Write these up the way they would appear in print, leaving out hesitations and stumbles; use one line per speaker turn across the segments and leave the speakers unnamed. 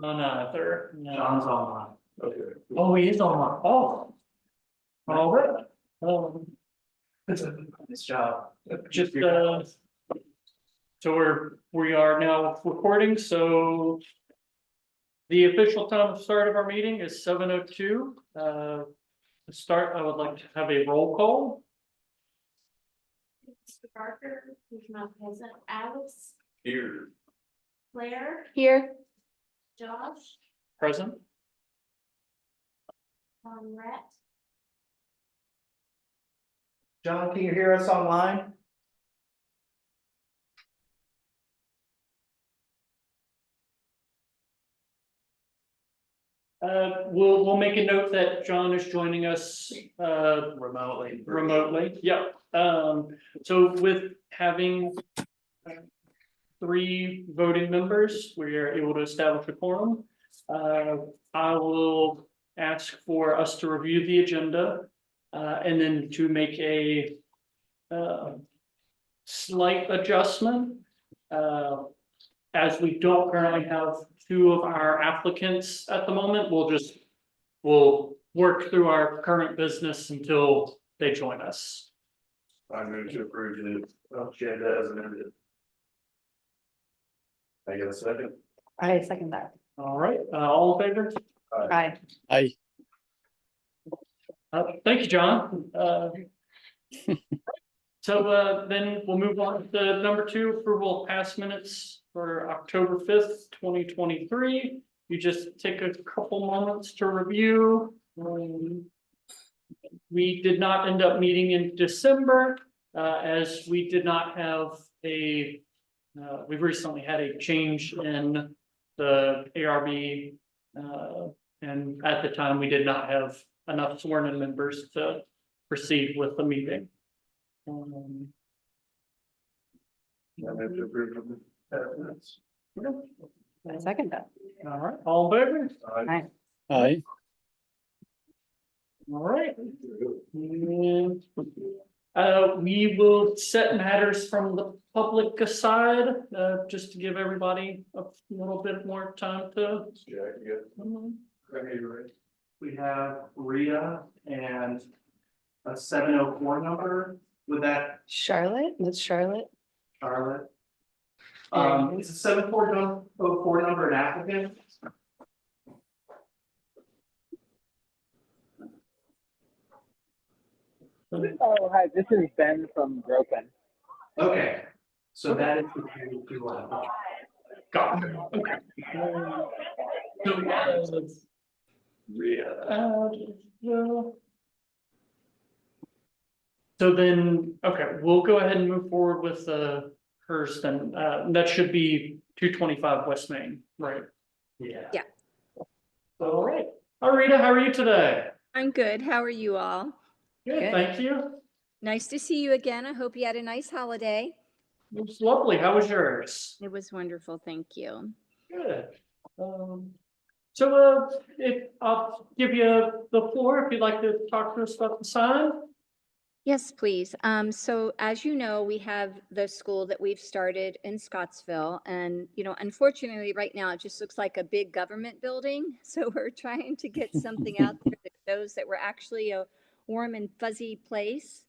None either. No.
John's online. Okay.
Oh, he is online. Oh. All right.
Nice job.
Just, so we are now recording, so. The official time of start of our meeting is 7:02. To start, I would like to have a roll call.
Mr. Barker, who's not present, Alice,
Here.
Claire,
Here.
Josh,
Present.
Rhett,
John, can you hear us online?
We'll make a note that John is joining us remotely. Yep. So with having 3 voting members, we are able to establish a quorum. I will ask for us to review the agenda and then to make a slight adjustment. As we don't currently have 2 of our applicants at the moment, we'll work through our current business until they join us.
I move to approve the agenda as amended. I get a second?
I second that.
All right, all in favor?
Aye.
Aye.
Thank you, John. So then we'll move on to number 2, approval of past minutes for October 5th, 2023. You just take a couple moments to review. We did not end up meeting in December as we did not have we've recently had a change in the ARB and at the time we did not have enough sworn-in members to proceed with the meeting.
I move to approve the minutes.
I second that.
All right, all in favor?
Aye.
Aye.
All right. And, we will set matters from the public aside, just to give everybody a little bit more time to.
Yeah, good. We have Rita and a 704 number. Would that
Charlotte, that's Charlotte.
Charlotte?
And-
Is a 704 number an applicant?
Oh, hi, this is Ben from Broken.
Okay, so that is the two applicant.
Got it. Okay. So then, okay, we'll go ahead and move forward with hers then. That should be 225 West Main, right?
Yeah.
Yeah.
All right. All right, Rita, how are you today?
I'm good. How are you all?
Good,
Good.
thank you.
Nice to see you again. I hope you had a nice holiday.
It was lovely. How was yours?
It was wonderful. Thank you.
Good. I'll give you the floor if you'd like to talk to us about the sign.
Yes, please. So as you know, we have the school that we've started in Scottsville. And, unfortunately, right now, it just looks like a big government building. So we're trying to get something out there that shows that we're actually a warm and fuzzy place.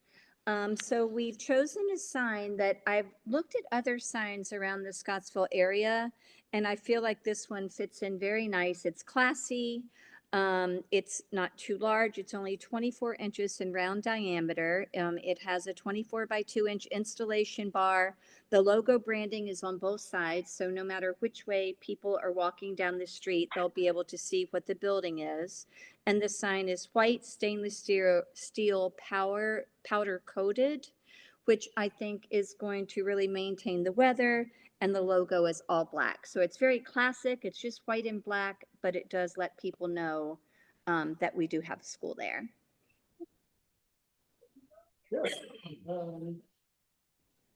So we've chosen a sign that I've looked at other signs around the Scottsville area, and I feel like this one fits in very nice. It's classy. It's not too large. It's only 24 inches in round diameter. It has a 24 by 2-inch installation bar. The logo branding is on both sides, so no matter which way people are walking down the street, they'll be able to see what the building is. And the sign is white stainless steel powder coated, which I think is going to really maintain the weather. And the logo is all black. So it's very classic. It's just white and black, but it does let people know that we do have a school there.
Sure.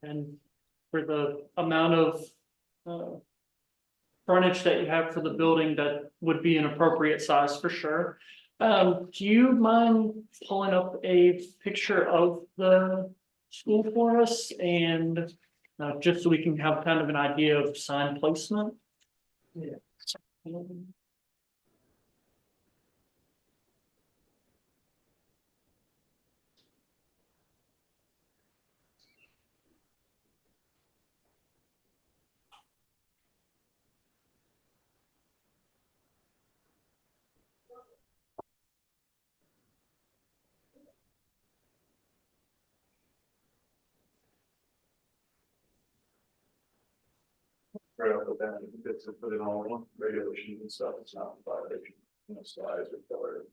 And for the amount of frontage that you have for the building, that would be an appropriate size for sure. Do you mind pulling up a picture of the school for us and just so we can have kind of an idea of sign placement?
Yeah.
Right off the bat, it's to put in all one regulations and stuff, it's not a violation, size or color.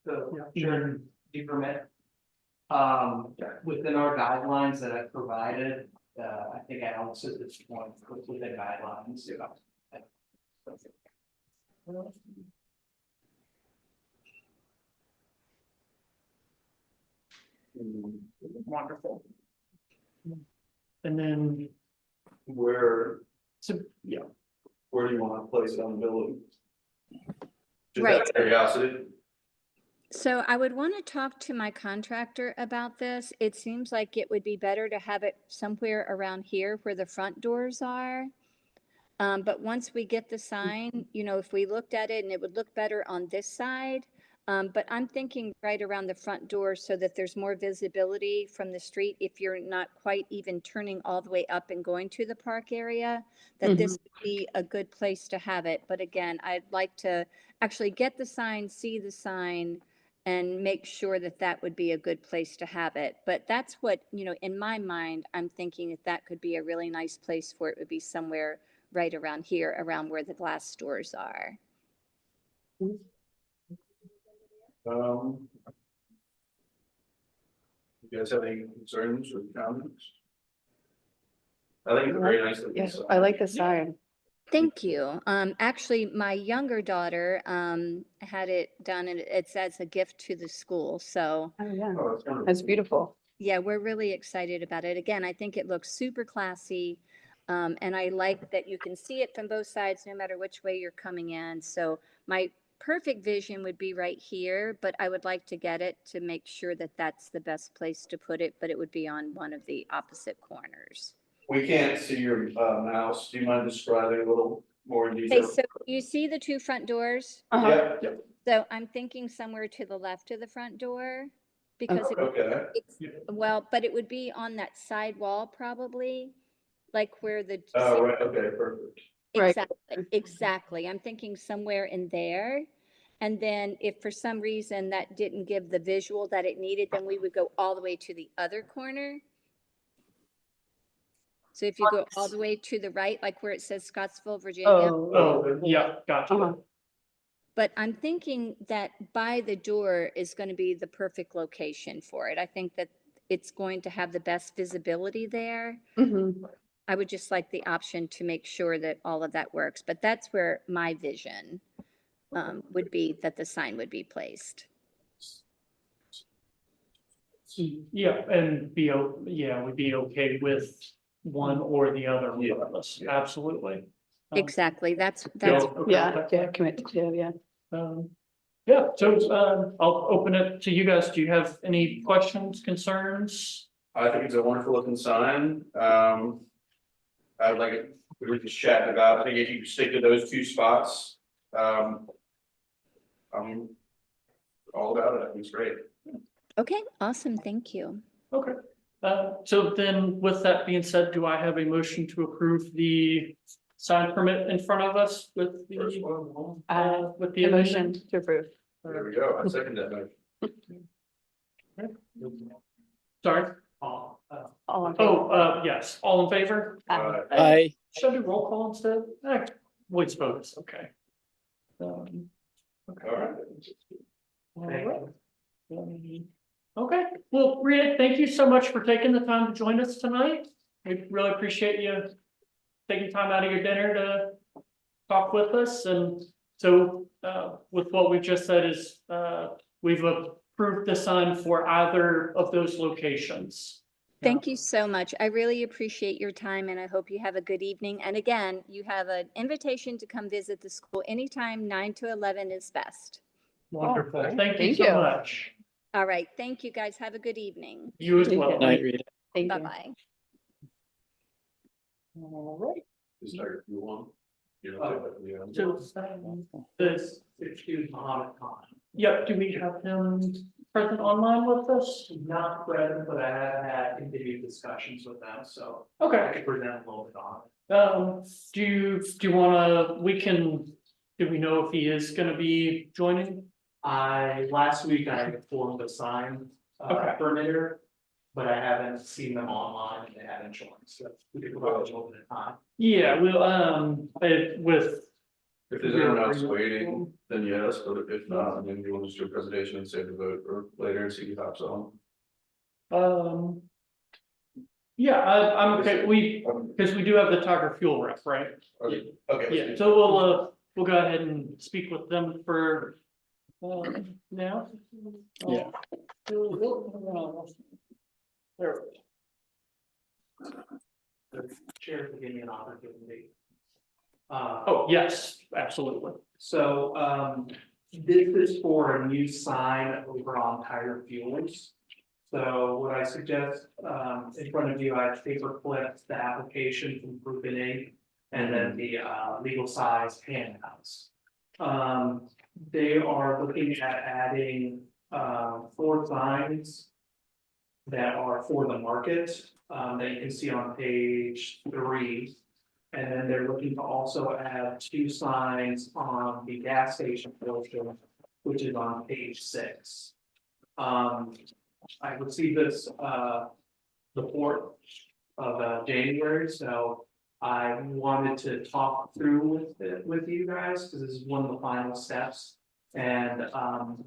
So,
Yeah.
sure, the permit. Within our guidelines that I provided, I think Alex at this point, within guidelines.
Wonderful. And then,
Where,
so, yeah,
where do you want to place it on the building? Just
Right.
out of curiosity.
So I would want to talk to my contractor about this. It seems like it would be better to have it somewhere around here where the front doors are. But once we get the sign, if we looked at it and it would look better on this side. But I'm thinking right around the front door so that there's more visibility from the street if you're not quite even turning all the way up and going to the park area, that this would be a good place to have it. But again, I'd like to actually get the sign, see the sign, and make sure that that would be a good place to have it. But that's what, in my mind, I'm thinking that that could be a really nice place for it would be somewhere right around here, around where the glass doors are.
You guys have any concerns or comments? I think it's a very nice. looking
Yes,
sign.
I like the sign.
Thank you. Actually, my younger daughter had it done, and it says a gift to the school. So
Oh, yeah.
Oh, that's wonderful.
That's beautiful.
yeah, we're really excited about it. Again, I think it looks super classy. And I like that you can see it from both sides, no matter which way you're coming in. So my perfect vision would be right here, but I would like to get it to make sure that that's the best place to put it, but it would be on one of the opposite corners.
We can't see your mouse. Do you mind describing a little more in
Okay,
detail?
so you see the two front doors?
Uh-huh.
Yeah,
So I'm thinking somewhere to the left of the front door because
okay.
well, but it would be on that side wall probably, like where the.
Oh, right, okay, perfect.
Right.
Exactly, exactly. I'm thinking somewhere in there. And then if for some reason that didn't give the visual that it needed, then we would go all the way to the other corner. So if you go all the way to the right, like where it says Scottsville, Virginia.
oh, yeah, gotcha.
Uh-huh.
But I'm thinking that by the door is going to be the perfect location for it. I think that it's going to have the best visibility there.
Mhm.
I would just like the option to make sure that all of that works, but that's where my vision would be that the sign would be placed.
Yeah, and we'd be okay with one or the other regardless, absolutely.
Exactly, that's,
okay,
Yeah,
okay.
yeah, commit to, yeah.
Yeah, so I'll open it to you guys. Do you have any questions, concerns?
I think it's a wonderful looking sign. I'd like it, we were just chatting about, I think if you stick to those two spots, I'm all about it. I think it's great.
okay, awesome, thank you.
Okay, so then with that being said, do I have a motion to approve the sign permit in front of us with the, with the
The
motion?
motion to approve.
There we go. I second that motion.
Sorry,
All in favor?
yes, all in favor?
Aye.
Should I do roll call instead? Voice votes, okay. Okay.
All right.
All right. Okay, well, Rita, thank you so much for taking the time to join us tonight. We really appreciate you taking time out of your dinner to talk with us. And so with what we just said is we've approved the sign for either of those locations.
Thank you so much. I really appreciate your time and I hope you have a good evening. And again, you have an invitation to come visit the school anytime 9 to 11 is best.
Wonderful.
Okay.
Thank you
Thank
so
you.
much.
All right, thank you guys. Have a good evening.
You as
Thank
well.
you.
Night, Rita.
Thank you.
Bye-bye.
All right,
Is there you want? You
Oh.
know, yeah.
so, this,
Excuse Mohammed Khan.
yep, do we have him present online with us?
Not present, but I have had continued discussions with them, so I
Okay,
could present a little bit on it.
do you wanna, do we know if he is gonna be joining?
Last week I formed a sign,
Okay.
perimeter, but I haven't seen them online and they haven't joined, so we could provide a little bit of time.
Yeah, we'll, with.
If there's anyone else waiting, then yes, but if not, then you want to just do a presentation and save the vote for later and see who hops on.
Yeah, I'm okay, because we do have the Tiger Fuel rep, right?
Okay.
Yeah, so we'll go ahead and speak with them for, now.
Yeah.
There.
The chair to give me an opportunity.
Oh, yes, absolutely.
So, this is for a new sign over on Tiger Fuels. So what I suggest, in front of you, I paper clipped the application from Group A and then the, legal size handouts. They are looking at adding, 4 signs that are for the market, that you can see on page 3. And then they're looking to also add 2 signs on the gas station portion, which is on page 6. I received this, the 4th of January, so I wanted to talk through with you guys, because this is one of the final steps. And,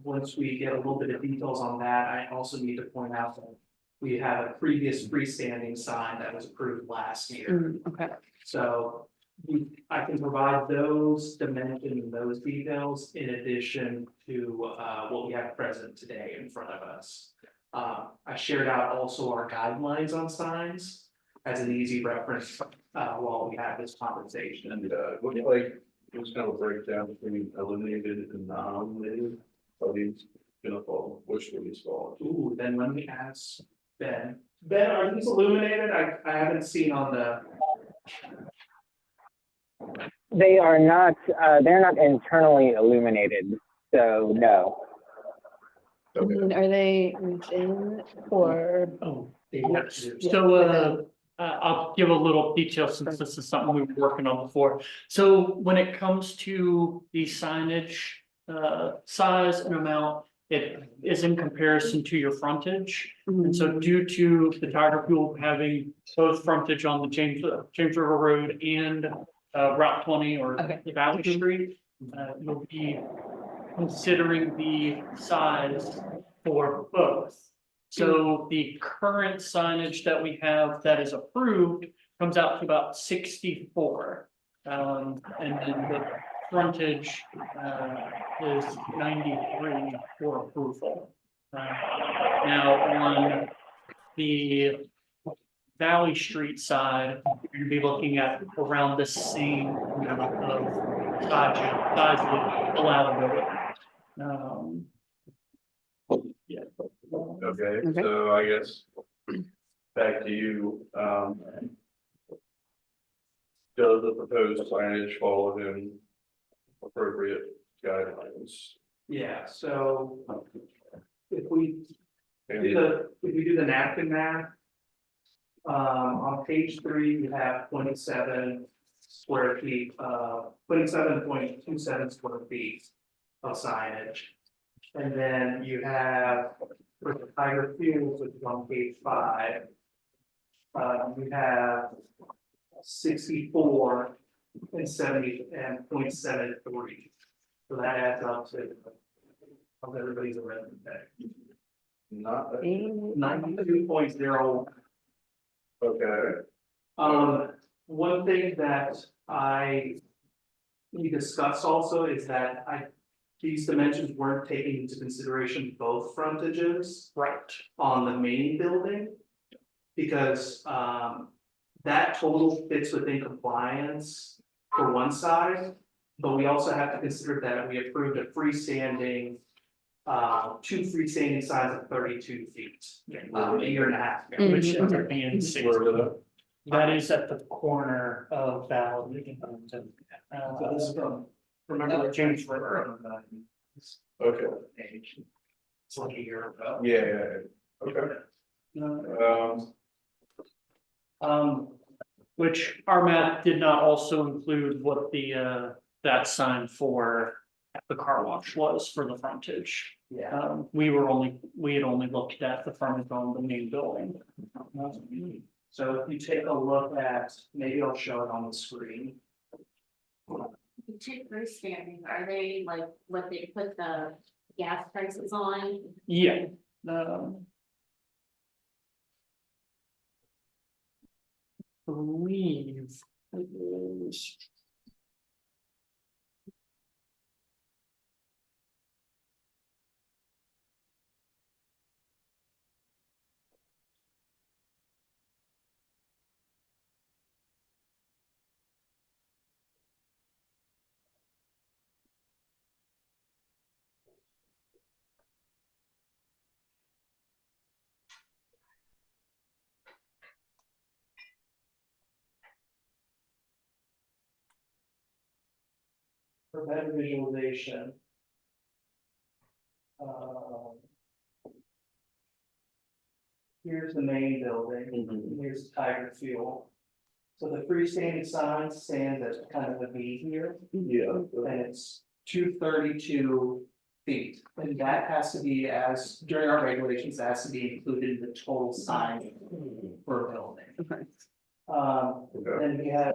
once we get a little bit of details on that, I also need to point out that we have a previous freestanding sign that was approved last year.
Okay.
So I can provide those dimensions and those details in addition to what we have present today in front of us. I shared out also our guidelines on signs as an easy reference while we have this conversation.
And what like, it was kind of a breakdown between eliminated and non-eliminated. Are these gonna fall, which will these fall?
Ooh, then let me ask Ben. Ben, are these illuminated? I haven't seen on the.
They are not, they're not internally illuminated, so no.
And are they within or?
Oh,
Yes.
so, I'll give a little detail since this is something we were working on before. So when it comes to the signage, size and amount, it is in comparison to your frontage. And so due to the Tiger Fuel having both frontage on the James River Road and Route 20 or
Okay.
Valley Street, you'll be considering the size for both. So the current signage that we have that is approved comes out to about 64. And then the frontage is 93 for approval. Now, on the Valley Street side, you'd be looking at around the same amount of size allowability. Yeah.
Okay,
Okay.
so I guess. Back to you, does the proposed signage fall within appropriate guidelines?
Yeah, so if we
And
if we do the napkin math. On page 3, you have 27 square feet, 27.27 square feet of signage. And then you have for the Tiger Fuels, which is on page 5. You have 64 and 70 and 0.73. So that adds up to of everybody's a resident day.
not,
92.0.
okay,
One thing that we discussed also is that these dimensions weren't taking into consideration both frontages.
Right.
On the main building. Because, that total fits within compliance for one side. But we also have to consider that we approved a freestanding, 2 freestanding signs of 32 feet. A year and a half ago.
Which ends up being 60.
where are
That is at the corner of Valley.
So this is from,
Remember the James River?
Okay,
It's like a year ago.
yeah, okay.
Which our map did not also include what the, that sign for the car wash was for the frontage.
Yeah.
We had only looked at the frontage on the main building.
So if you take a look at, maybe I'll show it on the screen.
The two freestanding, are they like what they put the gas prices on?
Yeah. Believe it is.
For better visualization. Here's the main building, and here's Tiger Fuel. So the freestanding sign stands at kind of a V here,
Yeah.
and it's 232 feet. And that has to be, as during our regulations, that has to be included in the total sign for a building.
Okay.
Then we have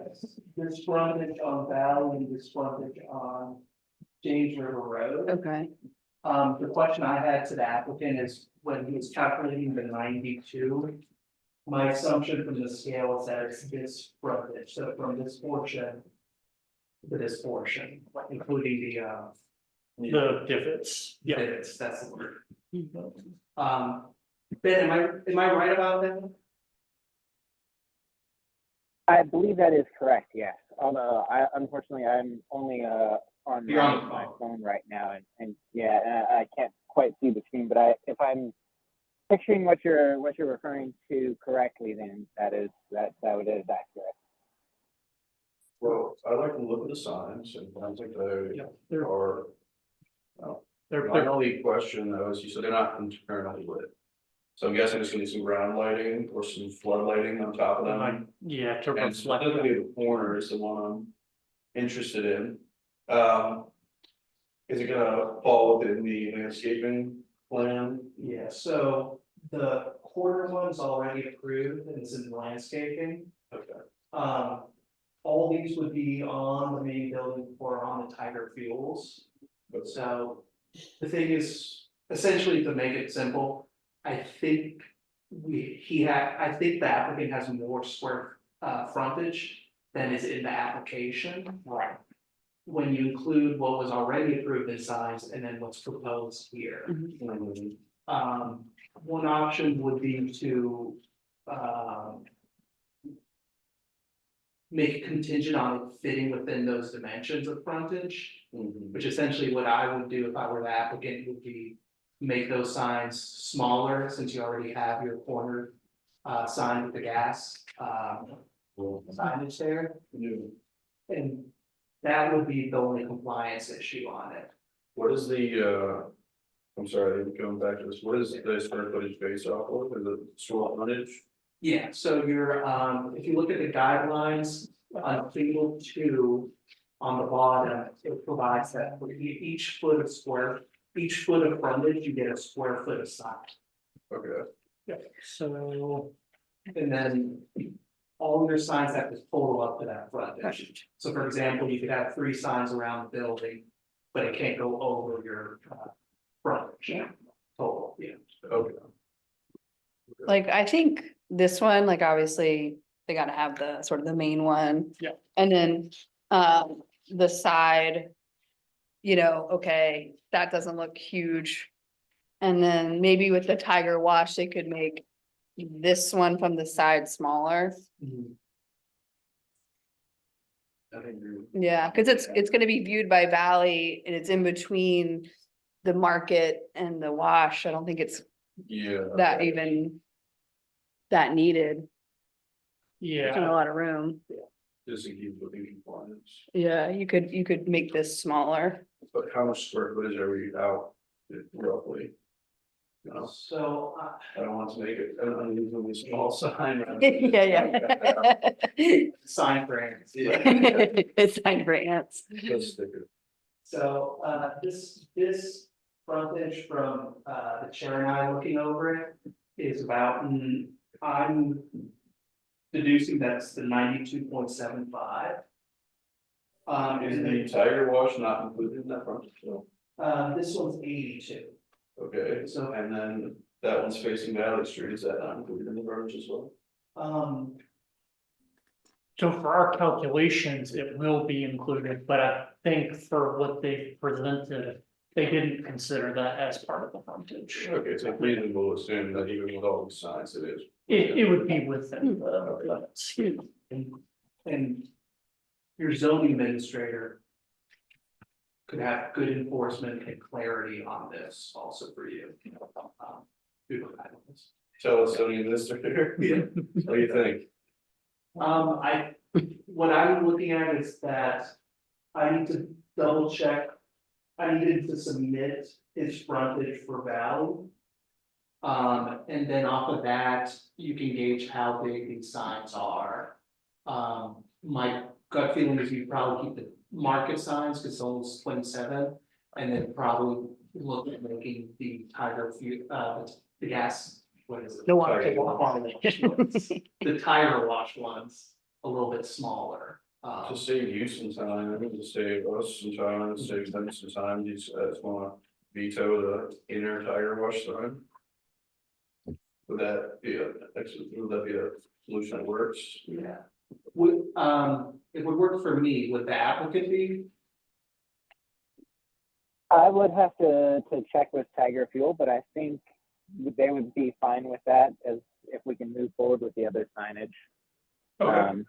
this frontage on Valley and this frontage on James River Road.
Okay,
The question I had to the applicant is when he was calculating the 92. My assumption from the scale is that it's this frontage, so from this portion. To this portion, including
The divots, yeah.
divots, that's the word. Ben, am I right about that?
I believe that is correct, yes. Although unfortunately I'm only on
You're on the
my
phone.
phone right now and yeah, I can't quite see the screen, but if I'm picturing what you're referring to correctly, then that is accurate.
Well, I like to look at the signs and I think they
Yeah, they're,
are.
they're,
My only question though is you said they're not internally lit. So I'm guessing it's gonna be some ground lighting or some flood lighting on top of them.
yeah, to
And
reflect.
specifically the corner is the one I'm interested in. Is it gonna fall within the landscaping plan?
Yeah, so the corner one's already approved and it's in landscaping.
Okay.
All these would be on the main building or on the Tiger Fuels. So the thing is, essentially to make it simple, I think I think the applicant has more square frontage than is in the application.
Right.
When you include what was already approved in signs and then what's proposed here. One option would be to make it contingent on it fitting within those dimensions of frontage. Which essentially what I would do if I were the applicant would be make those signs smaller, since you already have your corner sign with the gas signage there. And that would be the only compliance issue on it.
What is the, I'm sorry, going back to this, what is the square footage based off of? Is it store frontage?
Yeah, so you're, if you look at the guidelines on table 2 on the bottom, it provides that for each foot of frontage, you get a square foot of sign.
Okay.
So,
And then all your signs have to total up to that frontage. So for example, you could have 3 signs around the building, but it can't go over your frontage. Total, yeah.
Okay.
like I think this one, like obviously they gotta have the sort of the main one.
Yeah.
And then the side, okay, that doesn't look huge. And then maybe with the Tiger Wash, they could make this one from the side smaller.
I think you're.
Yeah, cause it's gonna be viewed by Valley and it's in between the market and the wash. I don't think it's
Yeah.
that even that needed. There's not a
Yeah,
lot of room.
Just to keep looking compliance.
Yeah, you could make this smaller.
But how much square footage are we out roughly? You know,
So,
I don't want to make it an unusually small sign.
Yeah.
sign frames.
Yeah.
It's sign grants.
Just stick it.
So, this frontage from, the chair and I looking over it is about, I'm deducing that's the 92.75.
Is
And
the Tiger Wash not included in that front? So,
this one's 82.
okay,
So-
and then that one's facing Valley Street, is that not included in the verge as well?
so for our calculations, it will be included, but I think for what they presented, they didn't consider that as part of the frontage.
Okay, so it's reasonable to assume that even with all the signs, it is.
It would be within the limits.
And your zoning administrator could have good enforcement and clarity on this also for you. Through the guidelines.
Tell us, zoning administrator.
Yeah.
What do you think?
What I'm looking at is that I need to double check. I needed to submit its frontage for Valley. And then off of that, you can gauge how big these signs are. My gut feeling is you probably keep the market signs, because it's almost 27, and then probably look at making the the gas, what is it?
The water
Tiger
table.
The tire wash ones, a little bit smaller.
To save you some time, I mean, to save us some time, to save them some time, you just wanna veto the inner Tiger Wash sign. Would that be a solution that works?
Yeah. Would, it would work for me, would the applicant be?
I would have to check with Tiger Fuel, but I think they would be fine with that as if we can move forward with the other signage.
Okay,
Um,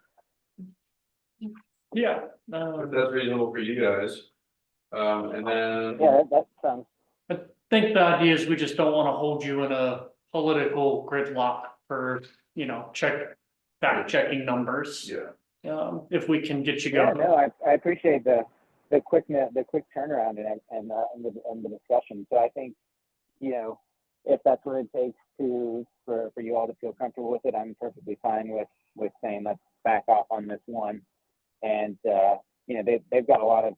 yeah.
If that's reasonable for you guys. And then.
yeah, that sounds,
I think the idea is we just don't wanna hold you in a political gridlock for, fact checking numbers.
Yeah,
If we can get you
yeah,
going.
no, I appreciate the quick turnaround and the discussion. So I think, if that's what it takes for you all to feel comfortable with it, I'm perfectly fine with saying let's back off on this one. And they've got a lot of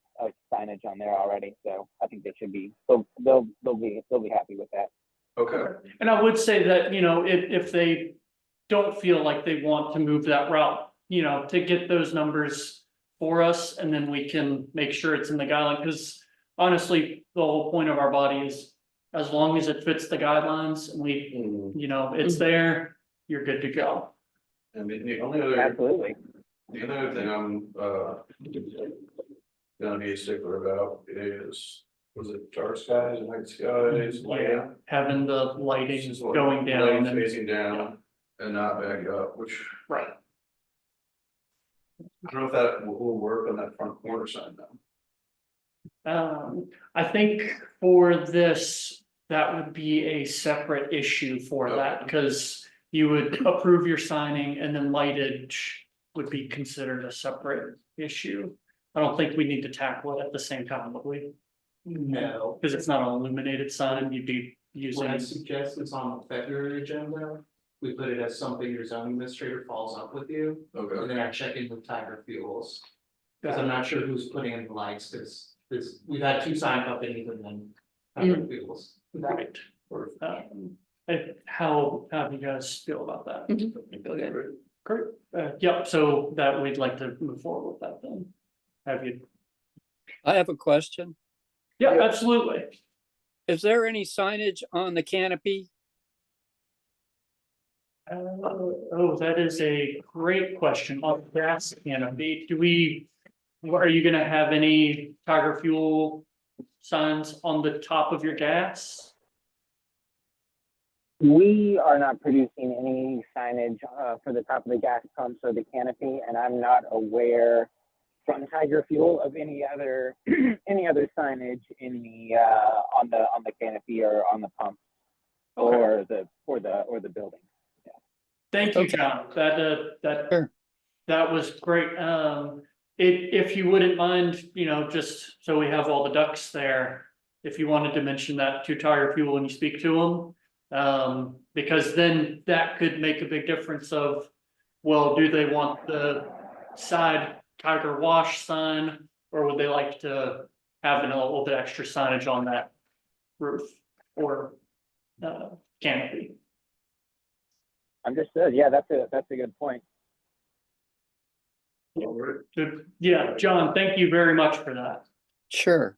signage on there already, so I think they'll be happy with that.
okay,
And I would say that, if they don't feel like they want to move that route, to get those numbers for us, and then we can make sure it's in the guideline, because honestly, the whole point of our body is as long as it fits the guidelines and it's there, you're good to go.
and the only other.
Absolutely.
The other thing I'm gonna be a stickler about is, was it dark skies and night skies?
Yeah, having the lighting
Just like
going down
lights
and,
facing down and not back up, which
right.
I don't know if that will work on that front corner sign though.
I think for this, that would be a separate issue for that,
Okay.
because you would approve your signing and then lightage would be considered a separate issue. I don't think we need to tackle it at the same time, would we?
No.
Because it's not an illuminated sign, you'd be using.
What I suggest is on the February agenda, we put it as something your zoning administrator follows up with you, and
Okay,
then I check in with Tiger Fuels. Because I'm not sure who's putting in the lights, because we've had two sign companies and then Tiger Fuels.
Right.
or
How do you guys feel about that?
Feel good.
Great, yep, so that we'd like to move forward with that then. Have you?
I have a question.
Yeah, absolutely.
Is there any signage on the canopy?
Oh, that is a great question on gas canopy. Are you gonna have any Tiger Fuel signs on the top of your gas?
We are not producing any signage for the top of the gas pumps or the canopy, and I'm not aware from Tiger Fuel of any other any other signage in the on the canopy or on the pump
Okay.
or the building.
Thank you,
Okay.
John.
Sure.
That was great. If you wouldn't mind, just so we have all the ducks there, if you wanted to mention that to Tire Fuel when you speak to them. Because then that could make a big difference of, well, do they want the side Tiger Wash sign, or would they like to have a little bit extra signage on that roof or canopy?
Understood. Yeah, that's a good point.
All right.
Good. Yeah, John, thank you very much for that.
Sure.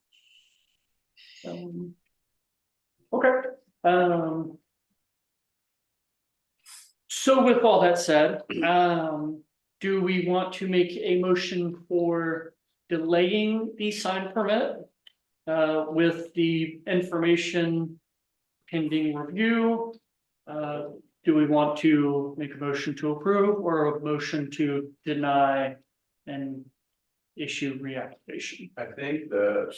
Okay. So with all that said, do we want to make a motion for delaying the sign permit? With the information pending review? Do we want to make a motion to approve or a motion to deny and issue reapplication?
I think that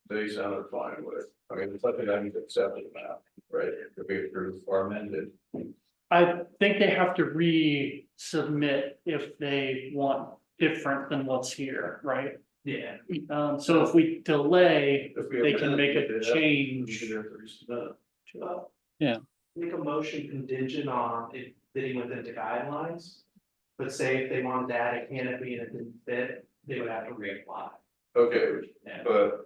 they sounded fine with, I mean, it's something I need to accept it now, right? If we approve or amended.
I think they have to resubmit if they want different than what's here, right?
Yeah.
So if we delay,
If we
they can make
amend,
a
we
change.
should have to resubmit.
Make a motion contingent on it fitting within the guidelines. But say if they wanted to add a canopy and it didn't fit, they would have to reapply.
Okay,
Yeah.
but.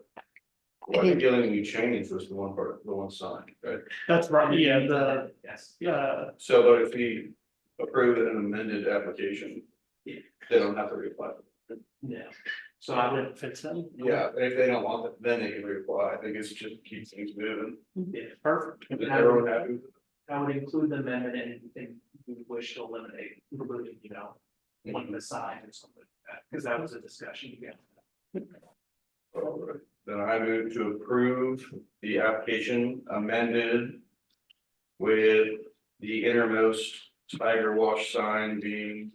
Well, I think the only thing we changed was the one part, the one sign, right?
That's right, yeah,
Yes.
So, but if we approve an amended application.
Yeah.
They don't have to reapply.
Yeah. So I would,
it fits in.
Yeah, and if they don't want it, then they can reapply. I think it's just keep things moving.
yeah,
Perfect.
Is everyone happy?
I would include the amendment and we wish to eliminate, including, one of the signs or something like that, because that was a discussion again.
All right, then I move to approve the application amended. With the innermost Tiger Wash sign being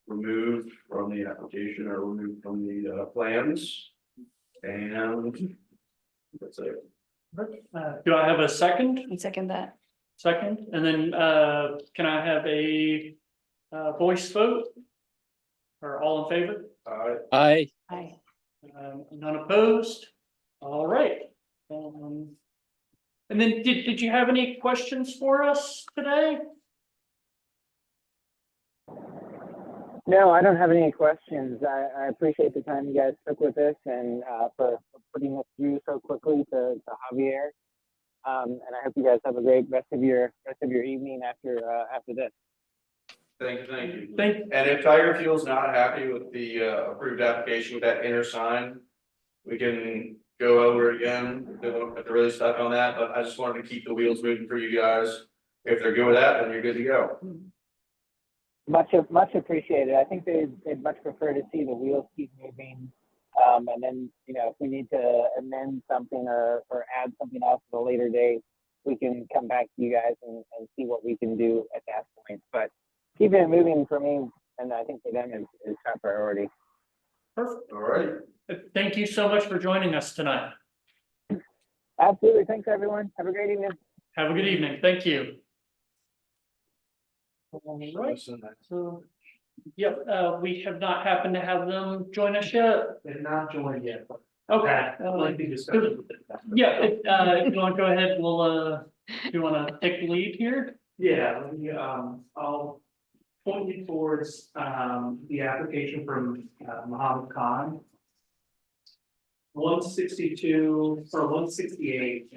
removed from the application or removed from the plans. And that's it.
Do I have a second?
And second that.
Second, and then can I have a voice vote? Or all in favor?
I,
Aye.
None opposed? All right. And then did you have any questions for us today?
No, I don't have any questions. I appreciate the time you guys took with this and for putting this through so quickly to Javier. And I hope you guys have a great rest of your evening after this.
Thank you.
Thank,
And if Tiger Fuel's not happy with the approved application with that inner sign, we can go over it again. They won't have to really stuck on that, but I just wanted to keep the wheels moving for you guys. If they're good with that, then you're good to go.
Much appreciated. I think they'd much prefer to see the wheels keep moving. And then, if we need to amend something or add something else at a later date, we can come back to you guys and see what we can do at that point. But keeping it moving for me, and I think for them is top priority.
perfect.
All right.
Thank you so much for joining us tonight.
Absolutely. Thanks, everyone. Have a great evening.
Have a good evening. Thank you. All right, so, yep, we have not happened to have them join us yet.
They've not joined yet, but
Okay.
lengthy discussion.
Yeah, if you want to go ahead, do you want to take the lead here?
Yeah, let me, I'll point you towards, the application from, Mohammed Khan. 162 or 168,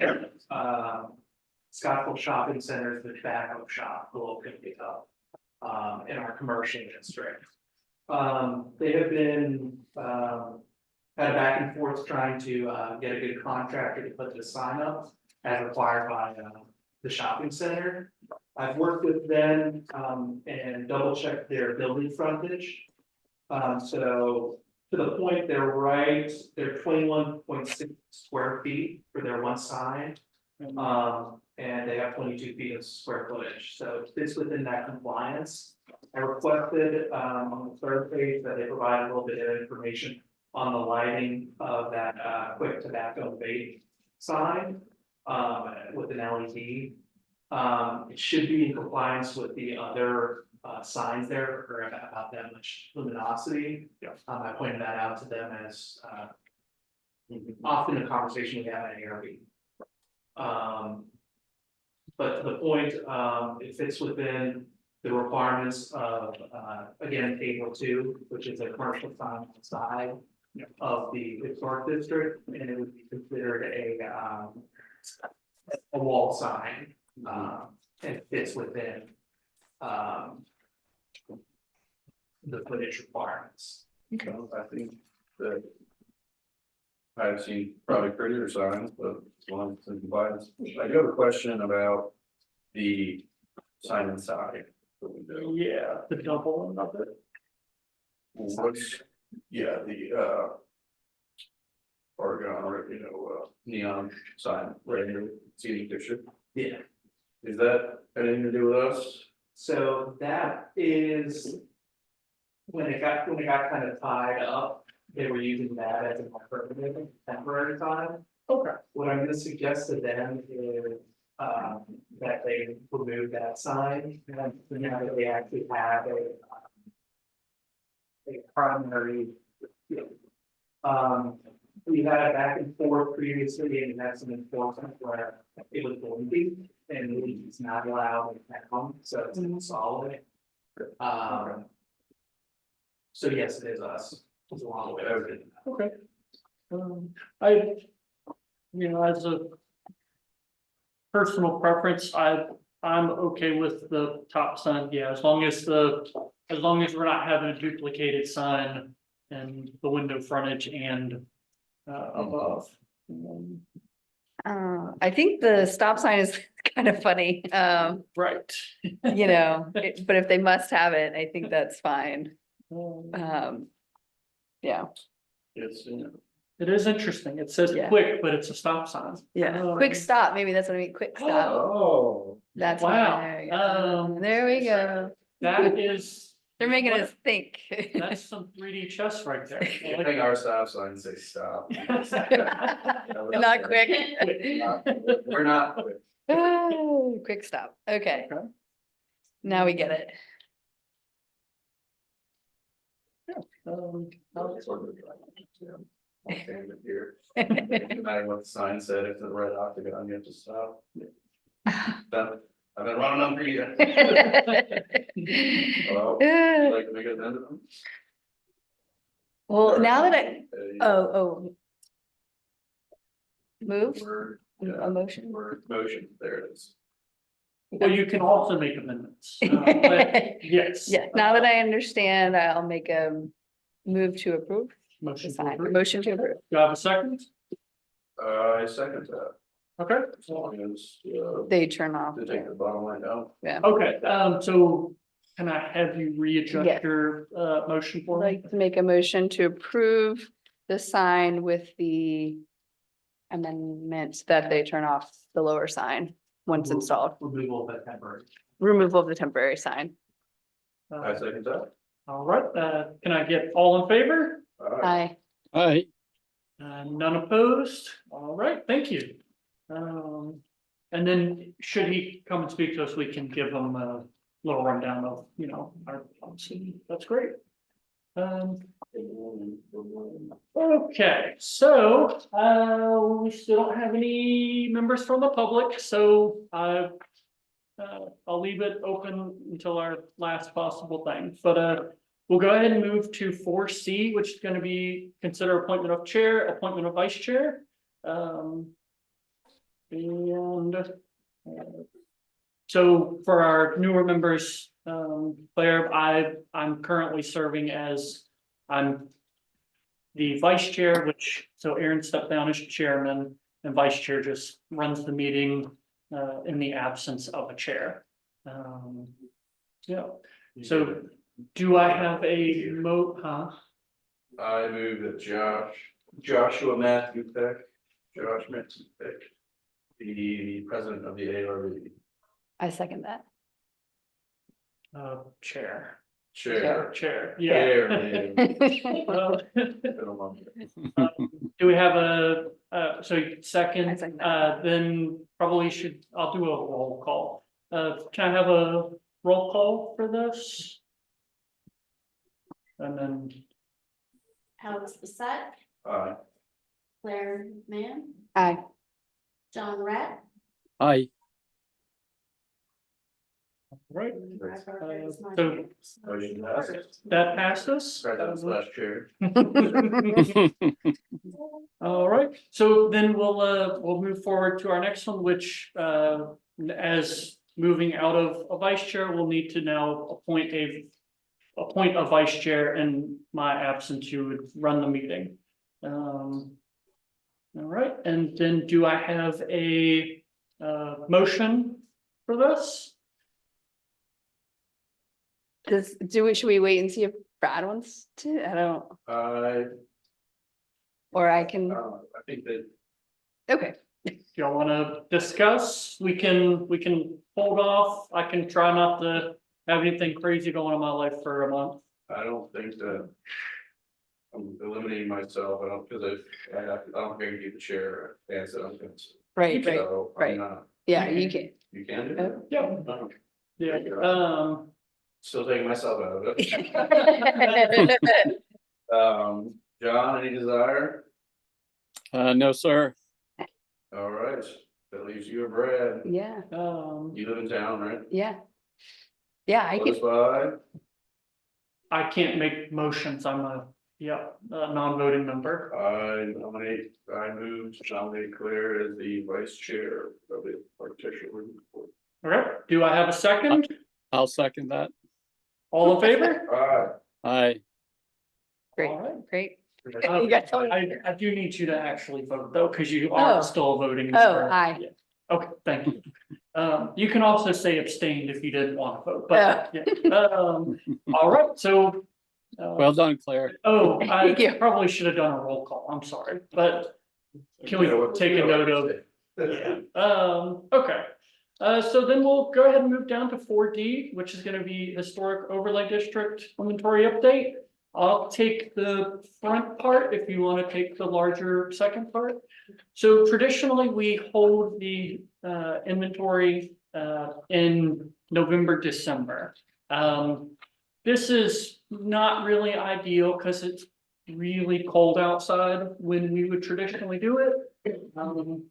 Scottsville Shopping Center is the tobacco shop, the local up, in our commercial district. They have been, had a back and forth trying to, get a good contractor to put the sign up as required by, the shopping center. I've worked with them, and double checked their building frontage. So to the point, they're 21.6 square feet for their one sign. And they have 22 feet of square footage, so it fits within that compliance. I requested, on the third page that they provide a little bit of information on the lighting of that, quick tobacco vape sign, with an LED. It should be in compliance with the other signs there or about that much luminosity.
Yeah.
I pointed that out to them as, often a conversation we have at ARB. But to the point, it fits within the requirements of, again, table 2, which is a commercial sign outside of the historic district, and it would be considered a wall sign, and it fits within, the footage requirements.
So I think that. I've seen probably prettier signs, but as long as it's in compliance. I do have a question about the sign inside. The window.
Yeah, the double of it.
What's, yeah, the Oregon, or, neon sign right here, seating picture.
Yeah.
Is that anything to do with us?
So that is. When it got kind of tied up, they were using that as an alternative temporary sign.
Okay.
What I'm gonna suggest to them is, that they remove that sign, and now that they actually have a primary. We had a back and forth previously, and had some enforcement where it was blinking, and it's not allowed in town, so it's solid. So yes, it is us. It's a long way over it.
Okay. I, as a personal preference, I'm okay with the top sign, yeah, as long as we're not having a duplicated sign and the window frontage and above.
I think the stop sign is kind of funny,
Right.
but if they must have it, I think that's fine. Yeah,
It's,
It is interesting, it says
Yeah.
quick, but it's a stop sign.
quick stop, maybe that's what I mean, quick stop,
oh.
that's.
Wow.
There you go. There we go,
That is.
they're making us think.
That's some 3D chess right there. I
I
like
think our stop signs say stop.
Not quick.
We're not quick.
Oh, quick stop, okay,
Okay.
now we get it.
Here. No matter what the sign said, if the red octagon, you have to stop. I've been running them for you. Hello? You'd like to make an amendment?
Well, now that I,
Uh,
oh. Move,
Word,
a
yeah,
motion.
word, motion, there it is.
Well, you can also make amendments, but yes.
Yeah, now that I understand, I'll make a move to approve.
Motion to
Sign.
approve.
Motion to approve.
Do I have a second?
I second that,
Okay,
as long as,
They turn off.
to take the bottom line down.
okay, so can I have you readjust
Yes.
your motion
I'd
for me?
like to make a motion to approve the sign with the amendment that they turn off the lower sign once installed.
Removal of the temporary.
Removal of the temporary sign.
I second that.
All right, can I get all in favor?
Aye.
Aye.
None opposed? All right, thank you. And then should he come and speak to us, we can give him a little rundown of, our policy. That's great. Okay, so, we still don't have any members from the public, so I'll leave it open until our last possible thing, but, we'll go ahead and move to 4C, which is gonna be consider appointment of chair, appointment of vice chair. So for our newer members, Claire, I'm currently serving as, I'm the vice chair, so Aaron stepped down as chairman, and vice chair just runs the meeting in the absence of a chair. Yeah, so do I have a
I move that Joshua Matthew Peck, Josh Matthew Peck, be the president of the ARB.
I second that.
chair,
Chair.
yeah.
Chair, man.
Well,
Don't
do we have so
I
second,
second that.
then probably I'll do a roll call. Can I have a roll call for this. And then,
Alex Bassett, Claire Mann,
Aye.
John Rett.
Aye.
right,
So.
Motion passes.
that passes.
President's last chair.
All right, so then we'll move forward to our next one, which, as moving out of a vice chair, we'll need to now appoint a vice chair in my absence, you would run the meeting. All right, and then do I have a, motion for this?
Should we wait and see if Brad wants to? I don't, or I can,
I think that
okay.
If y'all wanna discuss, we can hold off. I can try not to have anything crazy going on in my life for a month.
I don't think that I'm eliminating myself. I don't, because I don't guarantee the chair and so I'm.
Right, right.
So
right.
I'm not,
Yeah, you can.
you can do that?
Yeah,
No.
yeah,
Still taking myself out of it. John, any desire?
No, sir.
All right, that leaves you and Brad.
Yeah,
You live in town, right?
yeah. Yeah, I
Close
can,
by.
I can't make motions. I'm a non-voting member.
I move to nominate Claire as the vice chair of the architectural review board.
Okay, do I have a second?
I'll second that.
All in favor?
Aye.
great,
All right.
great.
Uh,
You got told.
I do need you to actually vote though, because you
Oh.
are still a voting.
Oh,
member.
aye.
Yeah. Okay, thank you. You can also say abstained if you didn't want to vote, but yeah. All right, so.
Well done, Claire.
Oh, I
Thank you.
probably should have done a roll call. I'm sorry, but can we take a note of? Yeah, okay. So then we'll go ahead and move down to 4D, which is gonna be historic overlay district inventory update. I'll take the front part if you wanna take the larger second part. So traditionally, we hold the inventory in November, December. This is not really ideal because it's really cold outside when we would traditionally do it.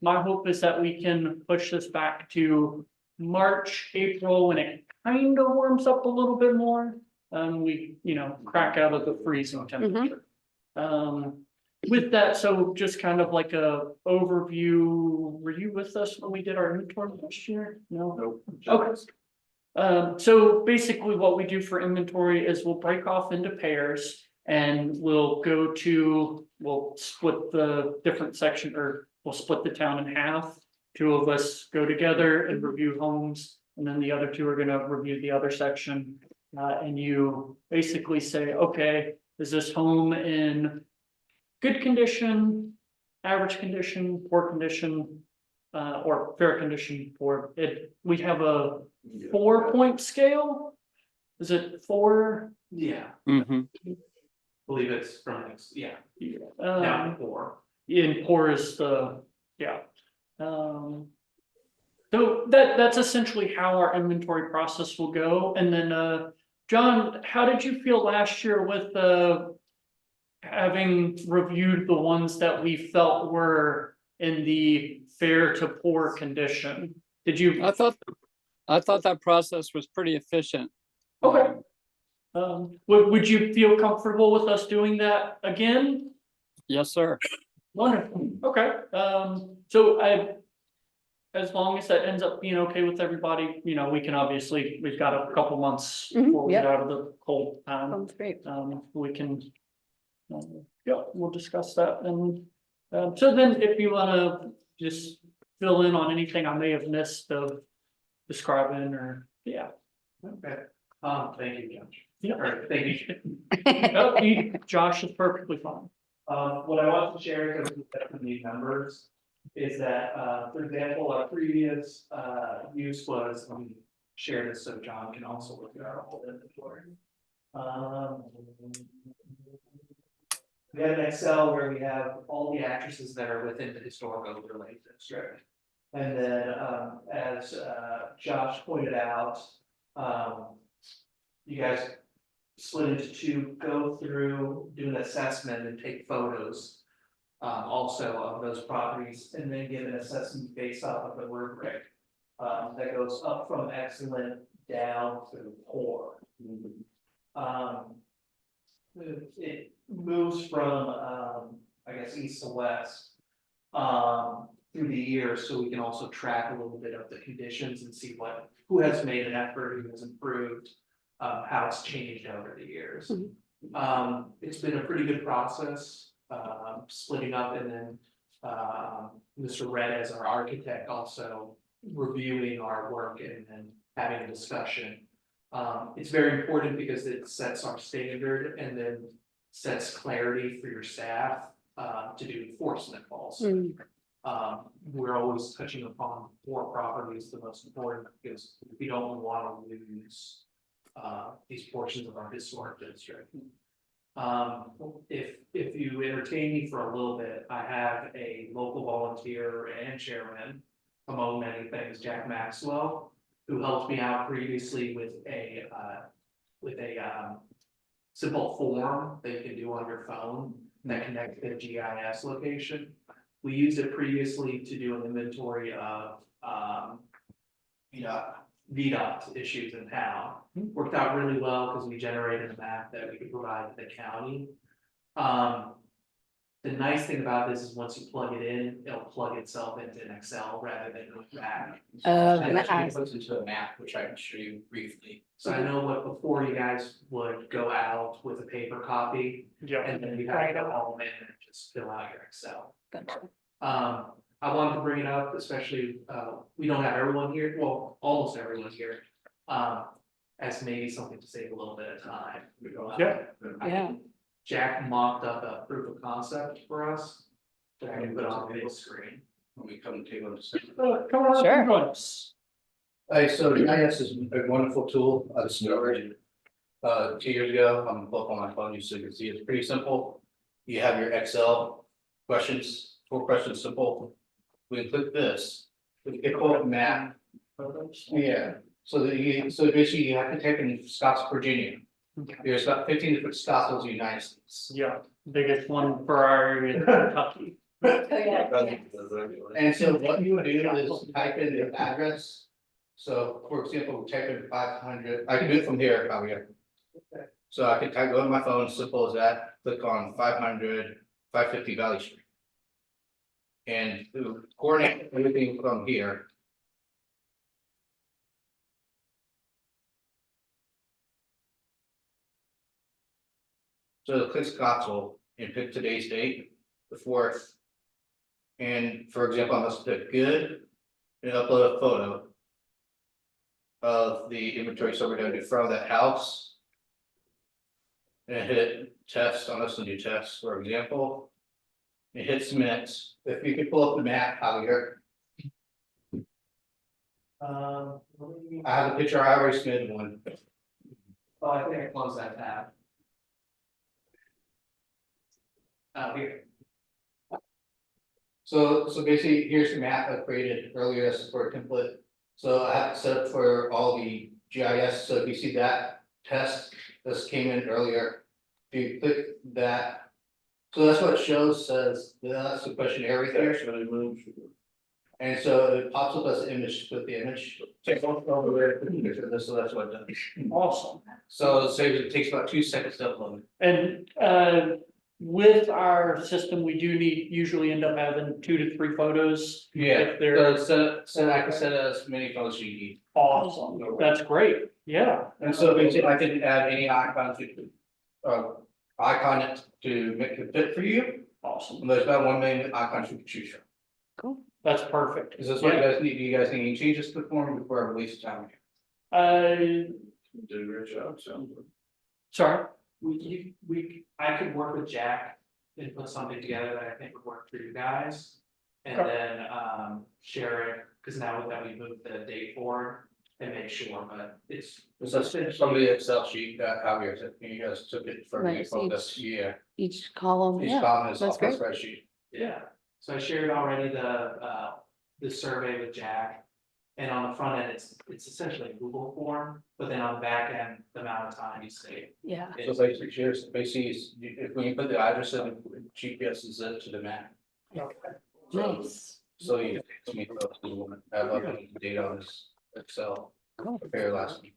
My hope is that we can push this back to March, April, when it kind of warms up a little bit more. We, crack out of the freezing temperature. With that, so just kind of like a overview, were you with us when we did our inventory last year? No?
Nope.
Okay. So basically what we do for inventory is we'll break off into pairs and we'll split the different section, or we'll split the town in half. Two of us go together and review homes, and then the other two are gonna review the other section. And you basically say, okay, is this home in good condition, average condition, poor condition, or fair condition for it? We have a 4-point scale. Is it 4?
Yeah,
Mhm.
believe it's from, yeah,
Yeah.
down to 4.
In poor is the, yeah. So that's essentially how our inventory process will go. And then, John, how did you feel last year with having reviewed the ones that we felt were in the fair to poor condition? Did you?
I thought that process was pretty efficient.
Okay. Would you feel comfortable with us doing that again?
Yes, sir.
Wonderful, okay, so as long as that ends up being okay with everybody, we can obviously, we've got a couple months before we get out of the cold time.
Sounds great.
We can. We'll discuss that, and so then if you wanna just fill in on anything I may have missed of describing, or, yeah.
Okay, thank you, Josh.
Yeah.
Or, thank you.
Josh is perfectly fine.
What I want to share, because we definitely need numbers, is that, for example, our previous, use was, let me share this so John can also look at our whole inventory. We have an Excel where we have all the actresses that are within the historic overlay district. And then, as Josh pointed out, You guys split into two, go through, do an assessment and take photos. Also of those properties and then give an assessment based off of the rubric. That goes up from excellent down to poor. It moves from, I guess, east to west. Through the years, so we can also track a little bit of the conditions and see who has made an effort, who has improved. How it's changed over the years. It's been a pretty good process, splitting up and then, Mr. Red as our architect also reviewing our work and then having a discussion. It's very important because it sets our standard and then sets clarity for your staff, to do enforcement also. We're always touching upon poor properties, the most important, because we don't want to lose these portions of our historic district. If you entertain me for a little bit, I have a local volunteer and chairman, among many things, Jack Maxwell, who helped me out previously with a simple form that you can do on your phone that connects to the GIS location. We used it previously to do an inventory of, VDOT issues in town. Worked out really well because we generated a map that we could provide to the county. The nice thing about this is once you plug it in, it'll plug itself into an Excel rather than go back.
And actually puts into a map, which I can show you briefly.
So I know what before you guys would go out with a paper copy
Yeah.
and then you have to go home in and just fill out your Excel.
Gotcha.
I wanted to bring it up, especially, we don't have everyone here, well, almost everyone here. As maybe something to save a little bit of time.
Yeah.
Yeah.
Jack mocked up a proof of concept for us. That I can put on the big screen.
When we come to table and discuss.
Come on,
Sure.
join us.
Hey, so GIS is a wonderful tool I discovered 2 years ago. I'm both on my phone, so you can see it's pretty simple. You have your Excel questions, 4 questions, simple. We can click this, we can pull up a map. Yeah, so basically you have to type in Scottsville, Virginia. There's about 15 different Scottsville's in the United States.
Yeah, biggest one for our area, Kentucky.
And so what you would do is type in the address. So for example, we type in 500, I can do it from here, probably. So I can type, go to my phone, simple as that, click on 500, 550 Valley Street. And to coordinate everything from here. So click Scottsville and pick today's date, the 4th. And for example, I must click good and upload a photo of the inventory. So we're going to do front of that house. And hit test, on this new test, for example. And hit submit. If you could pull up the map, Javier. I have a picture, I already submitted one.
Oh, I think I closed that tab. Here.
So basically, here's the map I created earlier as for a template. So I have it set up for all the GIS, so if you see that test, this came in earlier. If you click that, so that's what it shows, says, that's the questionnaire right there. And so it pops up as an image, put the image. Take over there, put the picture of this, so that's what it does.
Awesome.
So it saves, it takes about 2 seconds to upload.
And with our system, we do usually end up having 2 to 3 photos.
Yeah,
If they're
so I can set as many photos you need.
awesome, that's great, yeah.
And so basically I can add any icons, icon it to make it fit for you.
Awesome,
And there's about 1 million icons you can choose from.
Cool.
that's perfect.
Is this what you guys need? Do you guys need any changes to the form before I release the time? Did a great job, so.
Sorry,
I could work with Jack and put something together that I think would work for you guys. And
Okay.
then share it, because now that we moved the date forward and make sure, but it's.
So that's from the Excel sheet that Javier said, you guys took it from me
Right,
from
each-
this year.
Each column,
Each
yeah,
column is
that's
off the
great.
spreadsheet.
Yeah, so I shared already the survey with Jack. And on the front end, it's essentially a Google form, but then on the back end, the amount of time you save.
Yeah.
So basically, if when you put the address in, GPS is it to the map.
Nice.
So you have a data on this Excel.
Cool.
Prepare last week.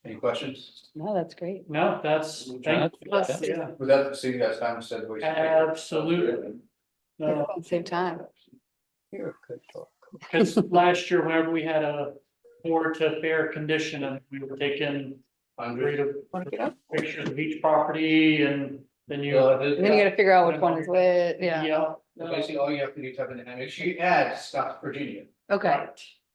Any questions?
No, that's great.
No, that's, thank
Yeah.
With that, see you guys time instead of wasting.
Absolutely. No,
Same time.
You're a good talk.
because last year, whenever we had a poor to fair condition and we were taking pictures of each property and then you.
And then you gotta figure out which one is which, yeah.
Yeah.
Basically, all you have to do is type in, and make sure you add Scott, Virginia.
Okay.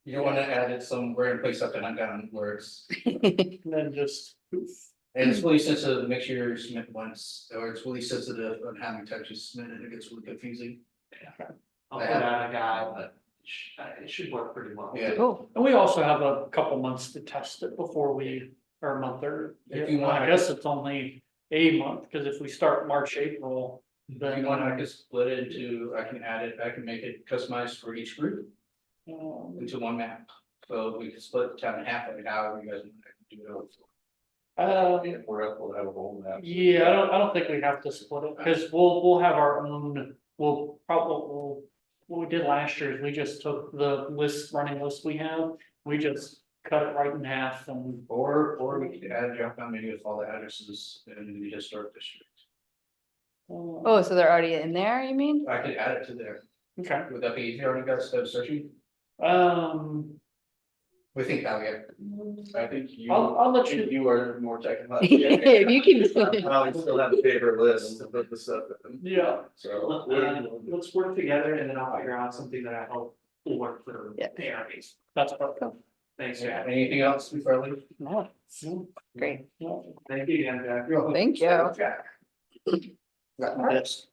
You don't wanna add it somewhere in place up and down where it's,
And then just poof.
and it's really sensitive, make sure you submit once, or it's really sensitive on how many times you submit it, it gets really confusing.
I'll put out a guide, but it should work pretty well.
Yeah.
Cool.
And we also have a couple months to test it before we, or a month or,
If you want,
I guess it's only a month, because if we start March, April.
If
Then
you want, I can split it into, I can add it, I can make it customized for each group into one map. So we can split the town in half, like however you guys want to do it. We'll have a whole map.
Yeah, I don't think we have to split it, because we'll have our own, what we did last year is we just took the running list we have, we just cut it right in half and.
Or we could add a drop down menu with all the addresses in the historic district.
Oh, so they're already in there, you mean?
I could add it to there.
Okay,
Would that be easier on you guys instead of searching? We think that, yeah. I think you.
I'll let you.
You are more technical.
If you can.
Probably still have a favorite list to put the stuff in.
Yeah,
So.
Let's work together and then I'll figure out something that I hope will work for
Yeah.
the ARBs.
that's perfect.
Thanks, Jack.
Anything else before I leave?
No, great.
Thank you again, Jack.
Thank you.
Jack.
Yes.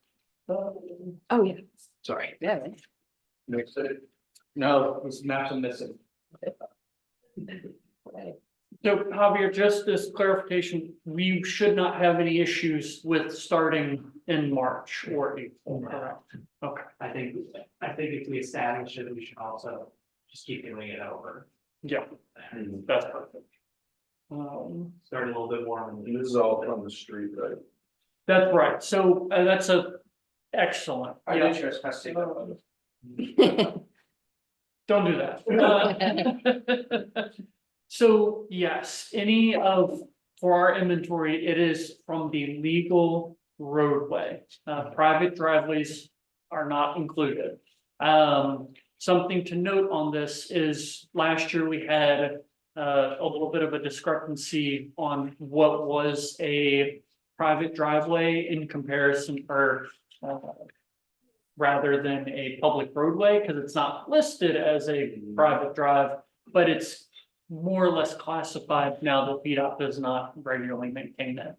Oh, yeah.
Sorry.
Yeah.
Next it. No, this map's missing.
So Javier, just this clarification, we should not have any issues with starting in March or April, correct? Okay,
I think if we establish it, we should also just keep doing it over.
yeah, that's perfect.
Start a little bit warm.
And this is all from the street, right?
That's right, so that's excellent.
I
Yeah.
know you guys have to take that.
Don't do that. So yes, for our inventory, it is from the legal roadway. Private driveways are not included. Something to note on this is last year we had a little bit of a discrepancy on what was a private driveway in comparison or rather than a public roadway, because it's not listed as a private drive, but it's more or less classified now that VDOT does not regularly maintain it.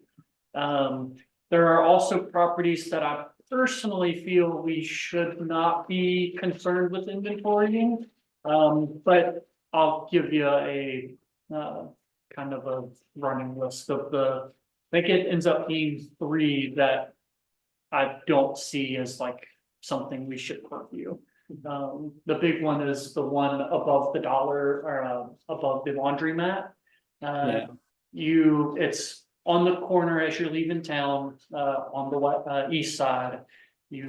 There are also properties that I personally feel we should not be concerned with inventorying. But I'll give you a kind of a running list of I think it ends up being 3 that I don't see as like something we should purview. The big one is the one above the dollar or above the laundromat. It's on the corner as you're leaving town, on the east side. You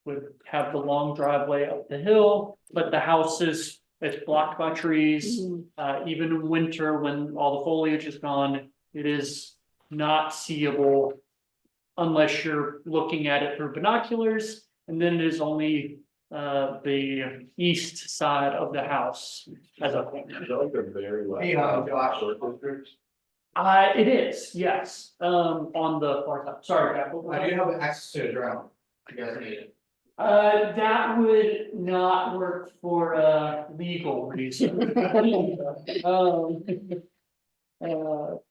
would have the long driveway up the hill, but the house it's blocked by trees. Even in winter, when all the foliage is gone, it is not seeable unless you're looking at it through binoculars. And then it is only the east side of the house as a whole.
Hey, Josh.
It is, yes, on the far side. Sorry, Jack, what was
I do
that?
have access to a drone. You guys need it.
That would not work for legal reasons.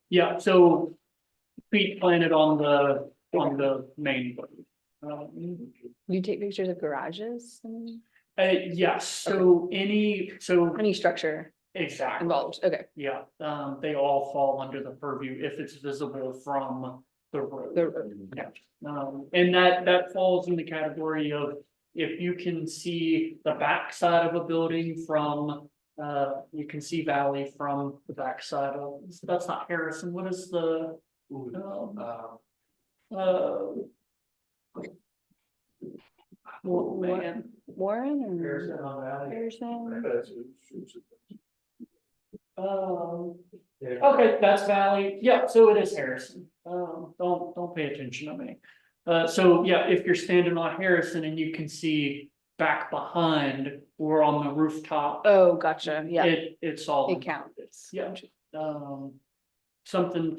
Yeah, so feet planted on the main road.
You take pictures of garages and
Yes, so any
structure
exactly.
involved, okay.
Yeah, they all fall under the purview if it's visible from the road. Yeah, and that falls in the category of if you can see the back side of a building from You can see Valley from the backside of, that's not Harrison, what is the,
Ooh,
oh, man.
Warren or
Harrison on Valley.
Harrison?
Okay, that's Valley, yeah, so it is Harrison, don't pay attention to me. So yeah, if you're standing on Harrison and you can see back behind, we're on the rooftop.
Oh, gotcha, yeah,
It's all.
it counts.
Yeah. Something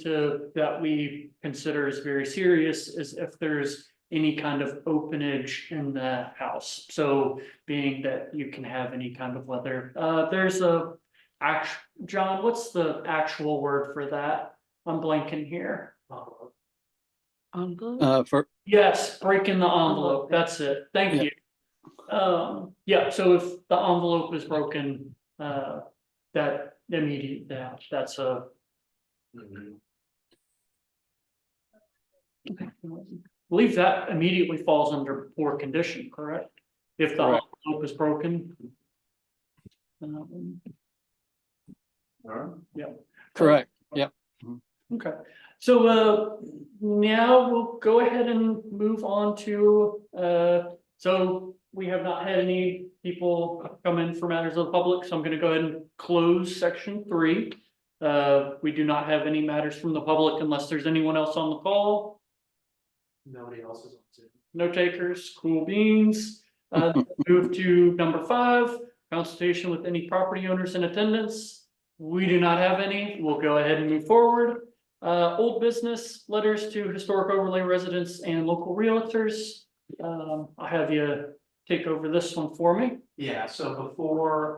that we consider is very serious is if there's any kind of openage in the house. So being that you can have any kind of weather, there's John, what's the actual word for that? I'm blanking here.
For,
Yes, breaking the envelope, that's it, thank
Yeah.
you. Yeah, so if the envelope is broken, that immediate, that's a. Believe that immediately falls under poor condition, correct? If the
Correct.
envelope is broken. Yeah.
correct, yeah.
Okay, so now we'll go ahead and move on to so we have not had any people come in for matters of the public, so I'm gonna go ahead and close section 3. We do not have any matters from the public unless there's anyone else on the call.
Nobody else is on Zoom.
No takers, cool beans. Move to number 5, consultation with any property owners in attendance. We do not have any. We'll go ahead and move forward. Old business, letters to historic overlay residents and local realtors. I'll have you take over this one for me.
Yeah, so before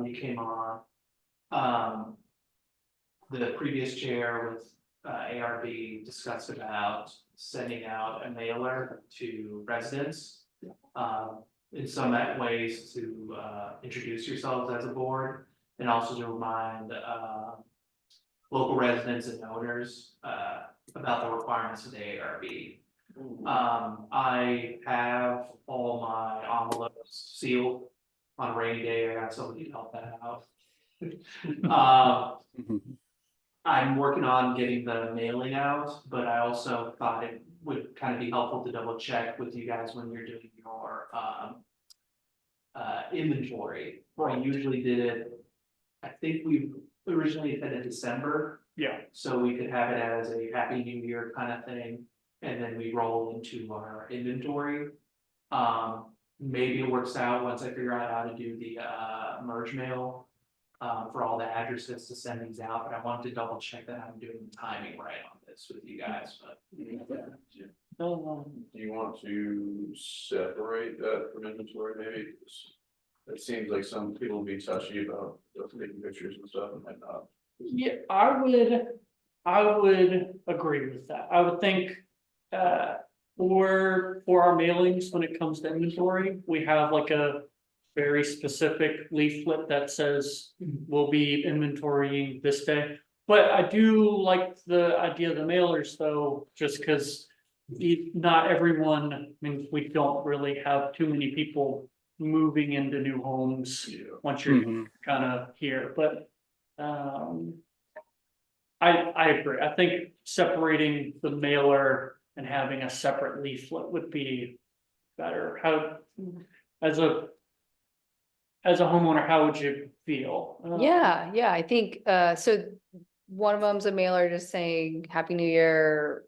you came on, the previous chair with ARB discussed about sending out a mailer to residents. In some ways to introduce yourselves as a board and also to remind local residents and owners about the requirements of the ARB. I have all my envelopes sealed. On a rainy day, I got somebody to help that out. I'm working on getting the mailing out, but I also thought it would kind of be helpful to double check with you guys when you're doing your inventory. We usually did it, I think we originally said in December.
Yeah.
So we could have it as a Happy New Year kind of thing, and then we roll into our inventory. Maybe it works out once I figure out how to do the merge mail. For all the addresses to send these out, but I wanted to double check that I'm doing the timing right on this with you guys, but.
Do you want to separate that from inventory maybe? 'Cause it seems like some people will be touchy about just taking pictures and stuff and might not.
Yeah, I would agree with that. I would think, for our mailings, when it comes to inventory, we have like a very specific leaflet that says we'll be inventorying this day. But I do like the idea of the mailers though, just because not everyone, I mean, we don't really have too many people moving into new homes once you're kind of here, but I agree. I think separating the mailer and having a separate leaflet would be better. How, as a homeowner, how would you feel?
Yeah, I think, so one of them's a mailer just saying Happy New Year,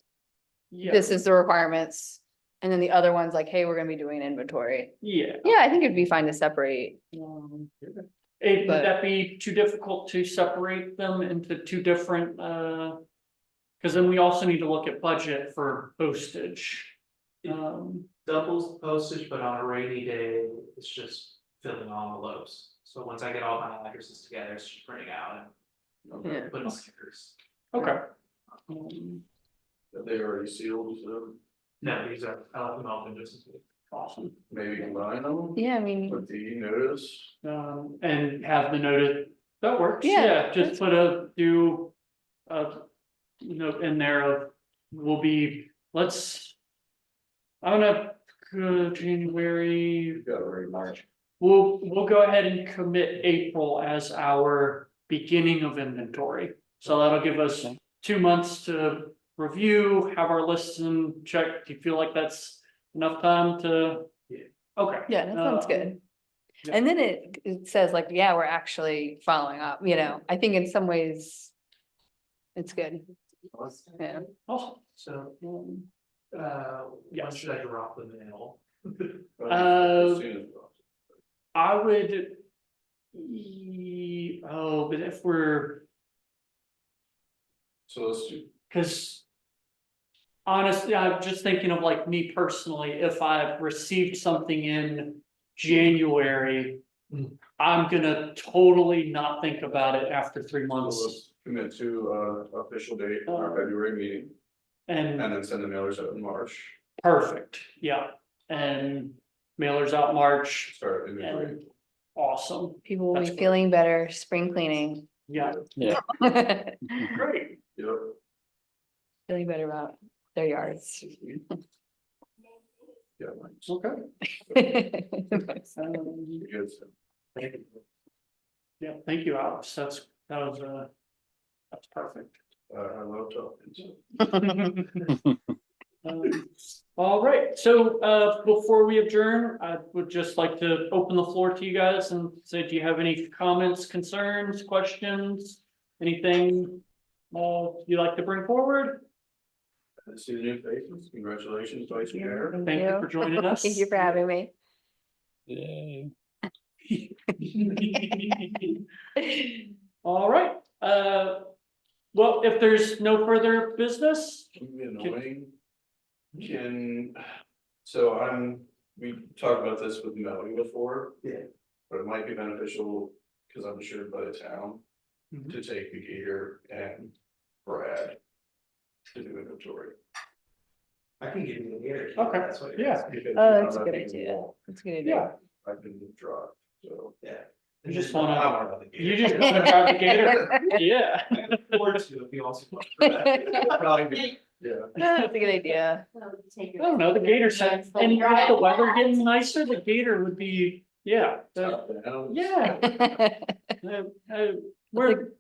Yeah,
this is the requirements. And then the other one's like, hey, we're gonna be doing inventory.
yeah.
Yeah, I think it'd be fine to separate.
Would that be too difficult to separate them into two different, cause then we also need to look at budget for postage.
Doubles postage, but on a rainy day, it's just filling envelopes. So once I get all my addresses together, it's just printing out
Yeah.
and putting stickers.
Okay.
Are they already sealed, so
No, these are, I left them open just in case.
Awesome.
maybe combine them
Yeah, I mean,
with the notice?
And have the notice, that works,
Yeah,
yeah, just
that's
put a note in there of, will be, I'm gonna go January,
You've got to read March.
we'll go ahead and commit April as our beginning of inventory. So that'll give us 2 months to review, have our lists in check. Do you feel like that's enough time to? Okay.
Yeah, that sounds good.
yeah.
And then it says like, yeah, we're actually following up, you know, I think in some ways. It's good. Yeah.
Awesome.
So,
Yes.
when should I drop the mail?
As soon as possible.
I would. But if we're,
So let's do,
cause. Honestly, I'm just thinking of like me personally, if I've received something in January. I'm gonna totally not think about it after 3
so
months
let's commit to official date, our February meeting,
and
and then send the mailers out in March,
perfect, yeah. And mailers out March
start inventory.
and awesome,
People will
That's
be
great.
feeling better, spring cleaning.
yeah,
Feeling
great.
Yep,
better about their yards.
yeah,
Okay.
good.
Thank you. Yeah, thank you, Alex. That's perfect.
I love talking, so.
All right, so before we adjourn, I would just like to open the floor to you guys and say, do you have any comments, concerns, questions? Anything you'd like to bring forward?
I see the new faces, congratulations, Vice Chair.
Thank you for joining us.
Thank you for having me.
Yay.
All right, well, if there's no further business,
Can be annoying. So we talked about this with Melanie before.
Yeah.
But it might be beneficial, because I'm assured by the town,
Mhm.
to take the Gator and Brad to do inventory.
I can give you the gator.
Okay,
That's what.
yeah.
Because
Oh,
I'm
that's a
not
good
being
idea.
involved.
That's a good idea.
yeah,
I've been drive, so.
Yeah.
You just wanna-
I wanna run the gator.
you just want to drive the Gator, yeah.
I can afford to if you also want for that. Probably,
Yeah.
That's a good idea.
I don't know, the Gator said, and with the weather getting nicer, the Gator would be, yeah,
Top down.
yeah. We're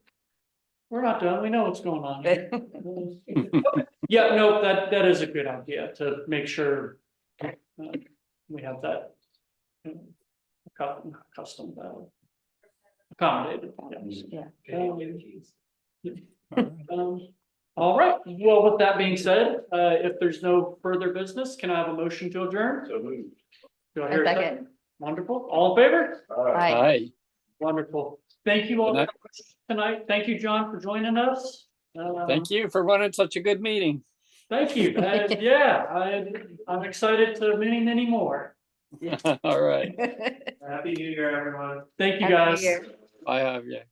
not done, we know what's going on here. Yeah, no, that is a good idea to make sure we have that custom accommodated. Yes.
Yeah.
All right, well, with that being said, if there's no further business, can I have a motion to adjourn?
So moved.
Do I hear
A
a
second.
Wonderful, all in favor?
Hi.
Hi.
Wonderful. Thank you all
Good night.
tonight. Thank you, John, for joining us.
Thank you for running such a good meeting.
Thank you. Yeah, I'm excited to many more.
All right.
Happy New Year, everyone.
Thank you,
Happy New
guys.
Year.
I have, yeah.